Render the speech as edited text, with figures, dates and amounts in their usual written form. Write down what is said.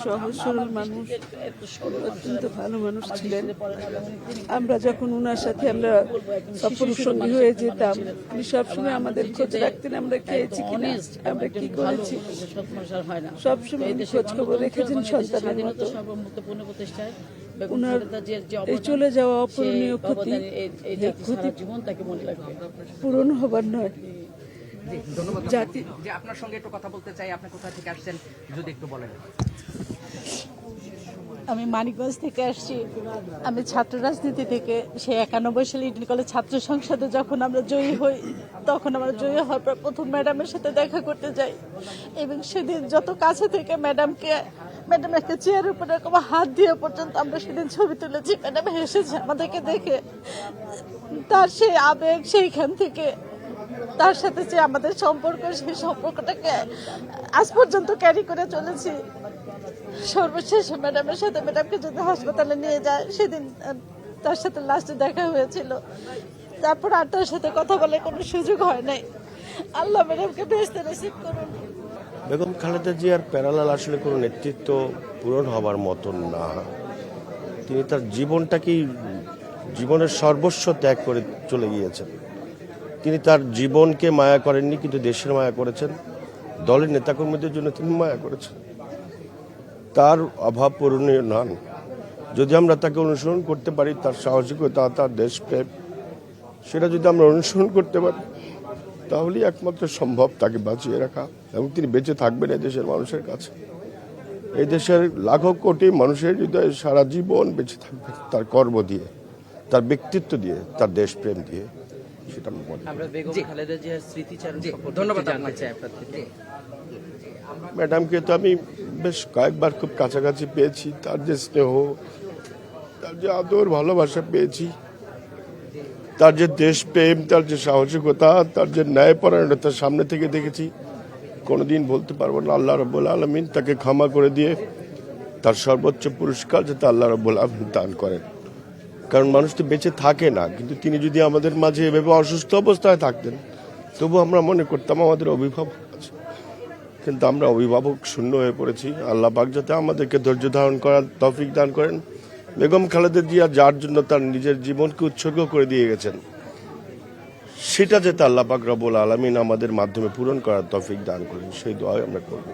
সহজ সরল মানুষ, অত্যন্ত ভালো মানুষ ছিলেন। আমরা যখন ওনার সাথে আমরা সফর সঙ্গী হয়ে যেতাম, উনি সবসময় আমাদের খোঁজ রাখতেন, আমরা খেয়েছি কিনা, আমরা কি করেছি, সবসময় উনি খোঁজ খবর রেখেছেন সন্তানের মতো। উনার এই চলে যাওয়া অপূরণীয় ক্ষতি পূরণ হবার নয়। জাতি যে আপনার সঙ্গে একটু কথা বলতে চাই, আপনি কোথা থেকে আসছেন যদি একটু বলেন। আমি মানিকগঞ্জ থেকে আসছি। আমি ছাত্র রাজনীতি থেকে সেই 91 সালে ইডেন কলেজ ছাত্র সংসদে যখন আমরা জয়ী হই, তখন আমরা জয়ী হওয়ার পর প্রথম ম্যাডামের সাথে দেখা করতে যাই এবং সেদিন যত কাছে থেকে ম্যাডাম একটা চেয়ারের উপর এরকম হাত দিয়ে পর্যন্ত আমরা সেদিন ছবি তুলেছি। ম্যাডাম হেসেছে আমাদেরকে দেখে। তার সেই আবেগ, সেইখান থেকে তার সাথে যে আমাদের সম্পর্ক, সেই সম্পর্কটাকে আজ পর্যন্ত ক্যারি করে চলেছি। সর্বশেষ ম্যাডামের সাথে, ম্যাডামকে যদি হাসপাতালে নিয়ে যায়, সেদিন তার সাথে লাস্টে দেখা হয়েছিল। তারপর আর তার সাথে কথা বলার কোনো সুযোগ হয় নাই। আল্লাহ ম্যাডামকে বেহেশতে নসিব করুন। বেগম খালেদা জিয়ার প্যারালাল আসলে কোনো নেতৃত্ব পূরণ হবার মতন না। তিনি তার জীবনটাকেই জীবনের সর্বস্ব ত্যাগ করে চলে গিয়েছেন। তিনি তার জীবনকে মায়া করেননি, কিন্তু দেশের মায়া করেছেন, দলের নেতাকর্মীদের জন্য তিনি মায়া করেছেন। তার অভাব পূরণীয় নন। যদি আমরা তাকে অনুসরণ করতে পারি, তার সাহসিকতা, তার দেশপ্রেম, সেটা যদি আমরা অনুসরণ করতে পারি, তাহলেই একমাত্র সম্ভব তাকে বাঁচিয়ে রাখা এবং তিনি বেঁচে থাকবেন এই দেশের মানুষের কাছে। এই দেশের লাখো কোটি মানুষের হৃদয়ে সারা জীবন বেঁচে থাকবে তার কর্ম দিয়ে, তার ব্যক্তিত্ব দিয়ে, তার দেশপ্রেম দিয়ে। সেটা আমি মনে করি। ধন্যবাদ জানতে চাই আপনার থেকে। ম্যাডামকে তো আমি বেশ কয়েকবার খুব কাছাকাছি পেয়েছি। তার যে স্নেহ, তার যে আদর ভালোবাসা পেয়েছি, তার যে দেশপ্রেম, তার যে সাহসিকতা, তার যে ন্যায়পরায়ণতা সামনে থেকে দেখেছি। কোনোদিন বলতে পারবো না আল্লাহ রাব্বুল আলামিন তাকে ক্ষমা করে দিয়ে তার সর্বোচ্চ পুরস্কার যাতে আল্লাহ রাব্বুল আলামিন দান করেন। কারণ মানুষ তো বেঁচে থাকে না, কিন্তু তিনি যদি আমাদের মাঝে এভাবে অসুস্থ অবস্থায় থাকতেন, তবু আমরা মনে করতাম আমাদের অভিভাবক আছে। কিন্তু আমরা অভিভাবক শূন্য হয়ে পড়েছি। আল্লাহ পাক যাতে আমাদেরকে ধৈর্য ধারণ করার তৌফিক দান করেন। বেগম খালেদা জিয়া যার জন্য তার নিজের জীবনকে উৎসর্গ করে দিয়ে গেছেন, সেটা যাতে আল্লাহ পাক রব্বুল আলামিন আমাদের মাধ্যমে পূরণ করার তৌফিক দান করেন, সেই দোয়া আমরা করব।